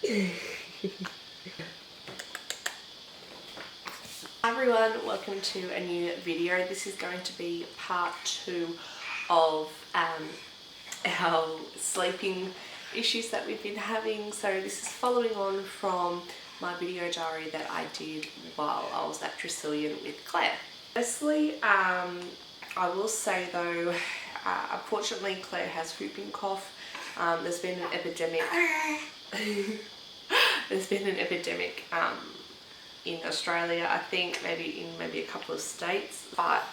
Hi everyone, welcome to a new video. This is going to be part 2 of our sleeping issues that we've been having. So this is following on from my video diary that I did while I was at Tresillian with Claire. Firstly, I will say though, unfortunately Claire has whooping cough. There's been an epidemic in Australia, I think, maybe in a couple of states, but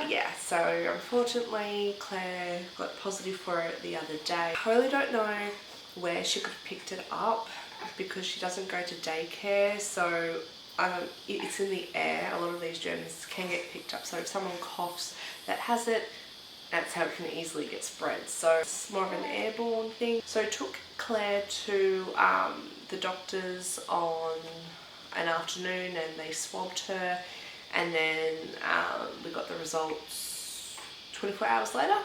yeah, so unfortunately Claire got positive for it the other day. I really don't know where she could have picked it up because she doesn't go to daycare, so it's in the air. A lot of these germs can get picked up, so if someone coughs that has it, that's how it can easily get spread. So it's more of an airborne thing. So I took Claire to the doctors on an afternoon and they swabbed her, and then we got the results 24 hours later,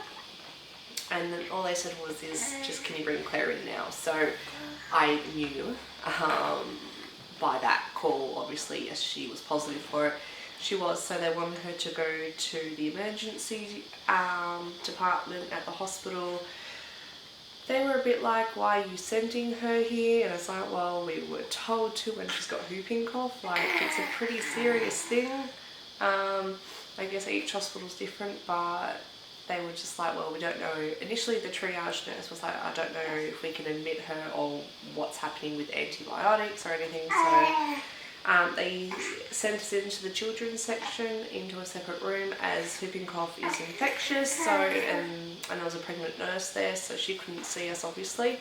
and then all they said was just can you bring Claire in now. So I knew by that call, obviously, as she was positive for it. She was, so they wanted her to go to the emergency department at the hospital. They were a bit like, why are you sending her here? And I was like, well, we were told to when she's got whooping cough. Like, it's a pretty serious thing. I guess each hospital's different, but they were just like, well, we don't know. Initially, the triage nurse was like, I don't know if we can admit her or what's happening with antibiotics or anything. So they sent us into the children's section, into a separate room, as whooping cough is infectious. So, and there was a pregnant nurse there, so she couldn't see us obviously.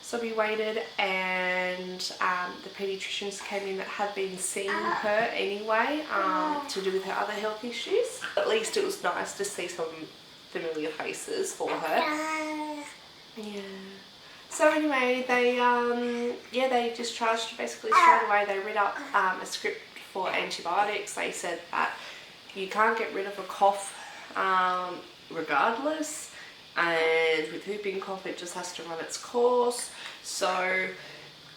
So we waited, and the paediatricians came in that had been seeing her anyway to do with her other health issues. At least it was nice to see some familiar faces for her. Yeah. So anyway, they discharged her basically straight away. They read up a script for antibiotics. They said that you can't get rid of a cough regardless, and with whooping cough it just has to run its course. So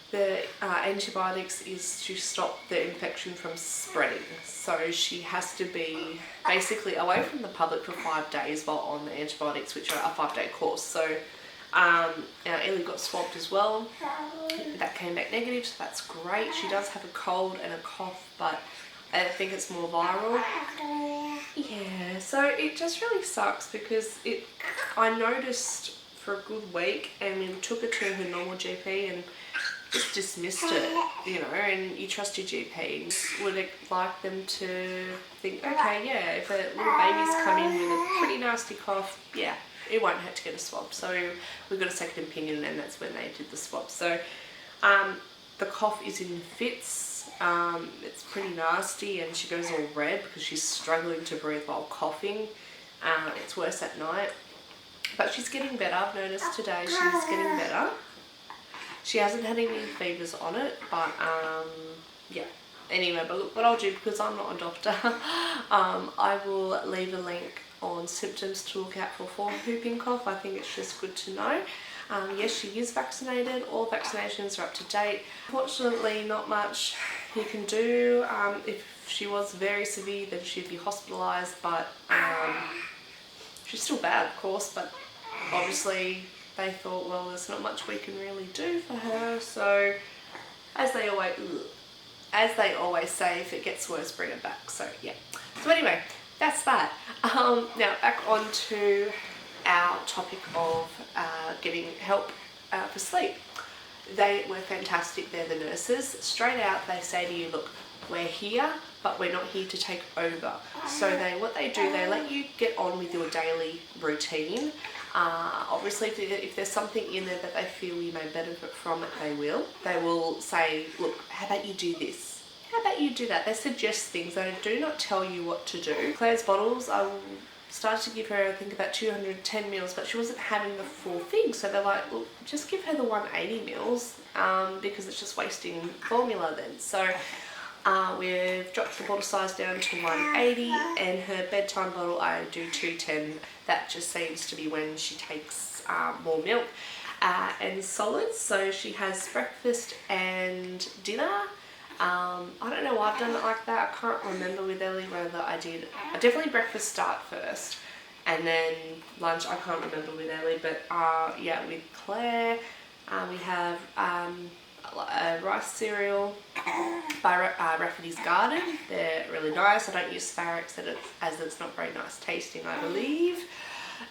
the antibiotics is to stop the infection from spreading. So she has to be basically away from the public for 5 days while on the antibiotics, which are a 5-day course. So our Ellie got swabbed as well. That came back negative, so that's great. She does have a cold and a cough, but I think it's more viral. Yeah, so it just really sucks because I noticed for a good week, and we took her to her normal GP and just dismissed it, you know, and you trust your GP. Would like them to think, okay, yeah, if a little baby's come in with a pretty nasty cough, yeah, it won't hurt to get a swab. So we got a second opinion, and that's when they did the swab. So the cough is in fits. It's pretty nasty, and she goes all red because she's struggling to breathe while coughing. It's worse at night, but she's getting better. I've noticed today she's getting better. She hasn't had any fevers on it, but yeah. Anyway, but look, what I'll do, because I'm not a doctor, I will leave a link on symptoms to look out for whooping cough. I think it's just good to know. Yes, she is vaccinated. All vaccinations are up to date. Fortunately, not much you can do. If she was very severe, then she'd be hospitalised, but she's still bad, of course, but obviously they thought, well, there's not much we can really do for her. So as they always say, if it gets worse, bring it back. So yeah. So anyway, that's that. Now back on to our topic of getting help for sleep. They were fantastic. They're the nurses. Straight out they say to you, look, we're here, but we're not here to take over. So what they do, they let you get on with your daily routine. Obviously, if there's something in there that they feel you may benefit from it, they will. They will say, look, how about you do this? How about you do that? They suggest things. They do not tell you what to do. Claire's bottles, I started to give her, I think, about 210 mils, but she wasn't having the full thing. So they're like, well, just give her the 180 mils because it's just wasting formula then. So we've dropped the bottle size down to 180, and her bedtime bottle I do 210. That just seems to be when she takes more milk. and solids. So she has breakfast and dinner. I don't know why I've done it like that. I can't remember with Ellie whether I did. I definitely breakfast start first and then lunch. I can't remember with Ellie, but yeah, with Claire we have a rice cereal by Rafferty's Garden. They're really nice. I don't use Sparrows as it's not very nice tasting, I believe.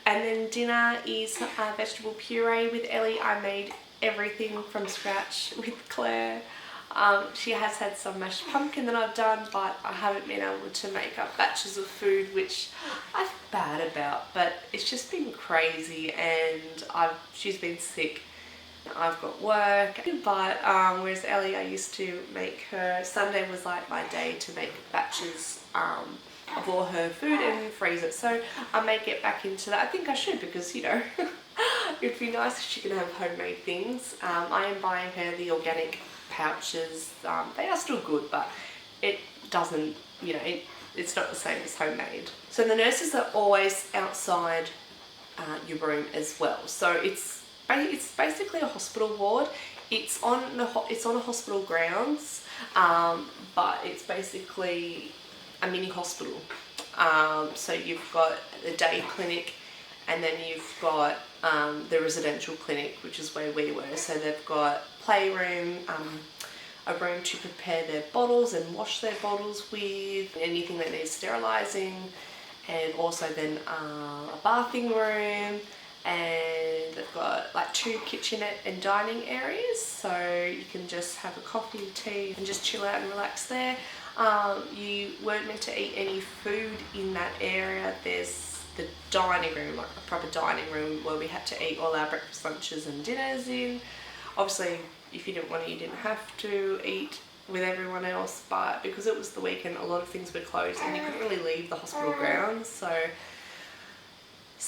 And then dinner is vegetable puree with Ellie. I made everything from scratch with Claire. She has had some mashed pumpkin that I've done, but I haven't been able to make up batches of food, which I feel bad about, but it's just been crazy, and she's been sick. I've got work, but whereas Ellie, I used to make her, Sunday was like my day to make batches of all her food and freeze it, so I may get back into that. I think I should, because you know, it'd be nice if she can have homemade things. I am buying her the organic pouches. They are still good, but it doesn't, you know, it's not the same as homemade. So the nurses are always outside your room as well. So it's basically a hospital ward. It's on a hospital grounds, but it's basically a mini hospital. So you've got the day clinic, and then you've got the residential clinic, which is where we were. So they've got playroom, a room to prepare their bottles and wash their bottles with, anything that needs sterilising, and also then a bathing room, and they've got like 2 kitchenette and dining areas, so you can just have a coffee, tea, and just chill out and relax there. You weren't meant to eat any food in that area. There's the dining room, like a proper dining room, where we had to eat all our breakfast, lunches and dinners in. Obviously, if you didn't want to, you didn't have to eat with everyone else, but because it was the weekend, a lot of things were closed and you couldn't really leave the hospital grounds, so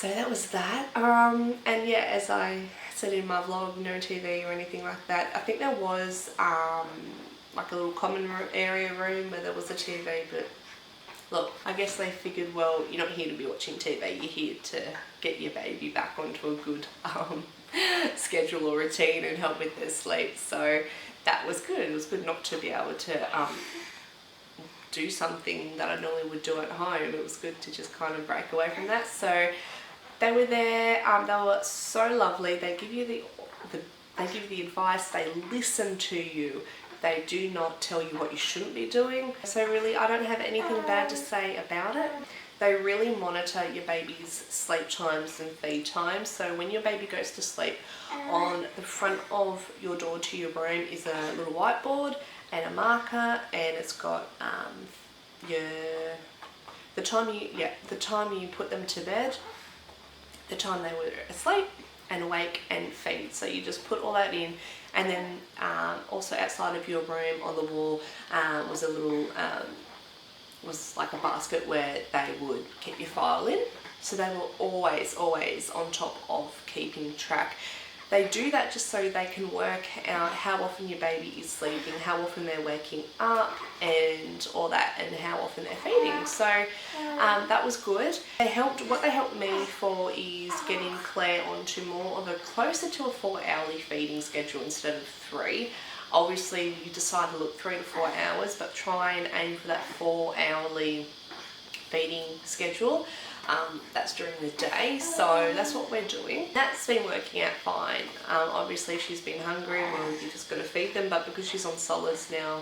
that was that. And yeah, as I said in my vlog, no TV or anything like that. I think there was like a little common area room where there was a TV, but look, I guess they figured, well, you're not here to be watching TV, you're here to get your baby back onto a good schedule or routine and help with their sleep. So that was good. It was good not to be able to do something that I normally would do at home. It was good to just kind of break away from that. So they were there. They were so lovely. They give you the advice. They listen to you. They do not tell you what you shouldn't be doing. So really, I don't have anything bad to say about it. They really monitor your baby's sleep times and feed times. So when your baby goes to sleep, on the front of your door to your room is a little whiteboard and a marker, and it's got the time you put them to bed, the time they were asleep and awake and feed. So you just put all that in, and then also outside of your room on the wall was a little was like a basket where they would keep your file in. So they were always on top of keeping track. They do that just so they can work out how often your baby is sleeping, how often they're waking up, and all that, and how often they're feeding. So that was good. What they helped me for is getting Claire onto more of a closer to a 4-hourly feeding schedule instead of 3. Obviously, you decide to look 3 to 4 hours, but try and aim for that 4-hourly feeding schedule. That's during the day, so that's what we're doing. That's been working out fine. Obviously, if she's been hungry, well, you just got to feed them, but because she's on solids now,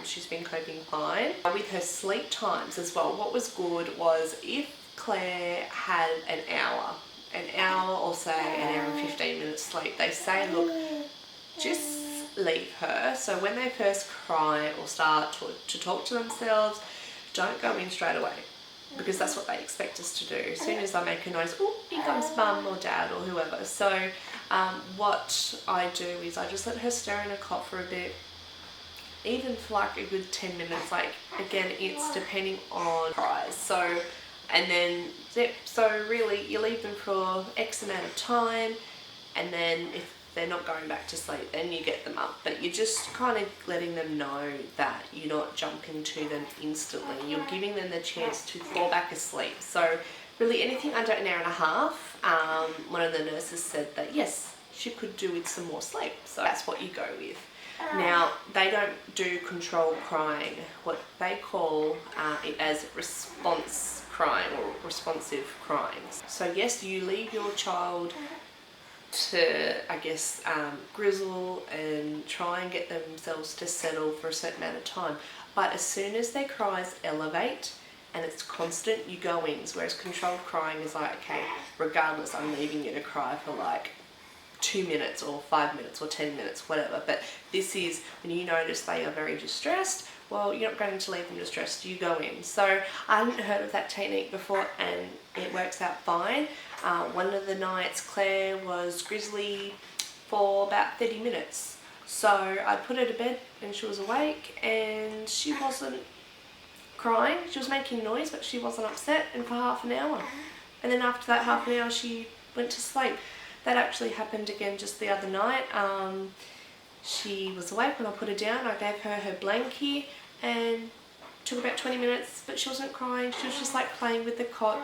she's been coping fine. With her sleep times as well, what was good was if Claire had an hour or say an hour and 15 minutes sleep, they say, look, just leave her. So when they first cry or start to talk to themselves, don't go in straight away, because that's what they expect us to do. As soon as I make a noise, oh, here comes mum or dad or whoever. So what I do is I just let her stir in a cot for a bit, even for like a good 10 minutes. Like, again, it's depending on cries. So, and then zip. So really, you leave them for X amount of time, and then if they're not going back to sleep, then you get them up. But you're just kind of letting them know that you're not jumping to them instantly. You're giving them the chance to fall back asleep. So really, anything under an hour and a half, one of the nurses said that yes, she could do with some more sleep. So that's what you go with. Now, they don't do controlled crying. What they call it as response crying or responsive crying. So yes, you leave your child to, I guess, grizzle and try and get themselves to settle for a certain amount of time. But as soon as their cries elevate and it's constant, you go in. Whereas controlled crying is like, okay, regardless, I'm leaving you to cry for like 2 minutes or 5 minutes or 10 minutes, whatever. But this is when you notice they are very distressed, well, you're not going to leave them distressed, you go in. So I hadn't heard of that technique before and it works out fine. One of the nights Claire was grizzly for about 30 minutes. So I put her to bed and she was awake and she wasn't crying. She was making noise but she wasn't upset, and for half an hour. And then after that half an hour she went to sleep. That actually happened again just the other night. She was awake when I put her down. I gave her her blankie and it took about 20 minutes, but she wasn't crying. She was just like playing with the cot,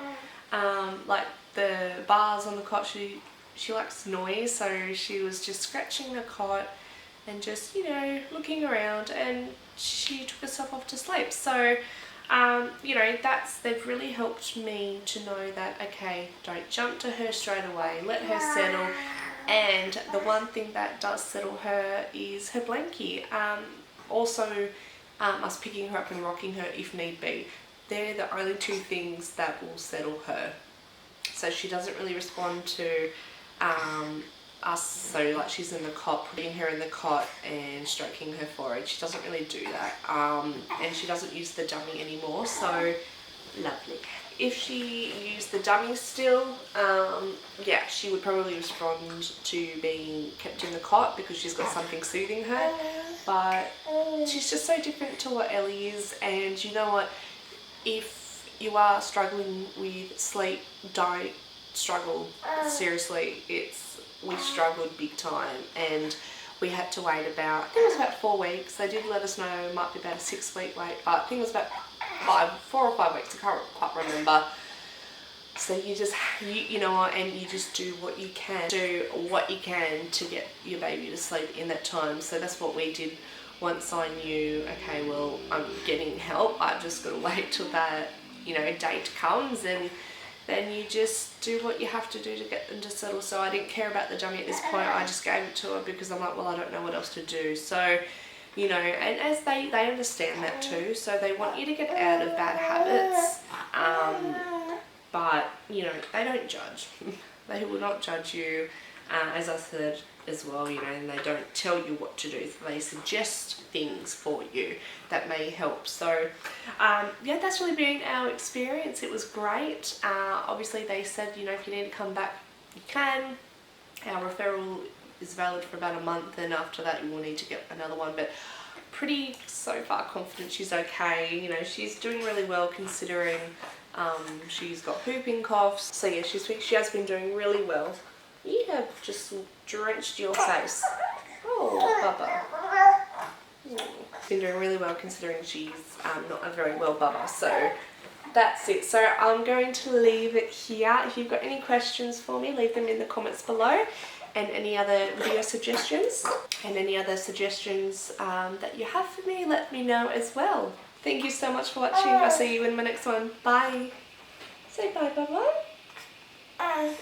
like the bars on the cot. She likes noise, so she was just scratching the cot and just, you know, looking around, and she took herself off to sleep. So you know, they've really helped me to know that, okay, don't jump to her straight away, let her settle. And the one thing that does settle her is her blankie. Also us picking her up and rocking her if need be. They're the only two things that will settle her. So she doesn't really respond to us, so like she's in the cot, putting her in the cot and stroking her forehead. She doesn't really do that, and she doesn't use the dummy anymore, so lovely. If she used the dummy still, yeah, she would probably respond to being kept in the cot because she's got something soothing her, but she's just so different to what Ellie is. And you know what, if you are struggling with sleep, don't struggle. Seriously, we struggled big time, and we had to wait about, I think it was about 4 weeks. They did let us know it might be about a 6-week wait, but I think it was about 4 or 5 weeks, I can't quite remember. So you know what, and you just do what you can to get your baby to sleep in that time. So that's what we did. Once I knew, okay, well, I'm getting help, I've just got to wait till that, you know, date comes, and then you just do what you have to do to get them to settle. So I didn't care about the dummy at this point. I just gave it to her because I'm like, well, I don't know what else to do. So, you know, and as they understand that too. So they want you to get out of bad habits. But, you know, they don't judge. They will not judge you. As I said as well, you know, and they don't tell you what to do. They suggest things for you that may help. So yeah, that's really been our experience. It was great. Obviously they said, you know, if you need to come back, you can. Our referral is valid for about a month, and after that you will need to get another one. But pretty so far confident she's okay. You know, she's doing really well considering she's got whooping coughs. So yeah, she has been doing really well. You have just drenched your face. Oh, Bubba. Been doing really well considering she's not a very well Bubba. So that's it. So I'm going to leave it here. If you've got any questions for me, leave them in the comments below. And any other video suggestions and any other suggestions that you have for me, let me know as well. Thank you so much for watching. I'll see you in my next one. Bye. Say bye, Bubba. Bye.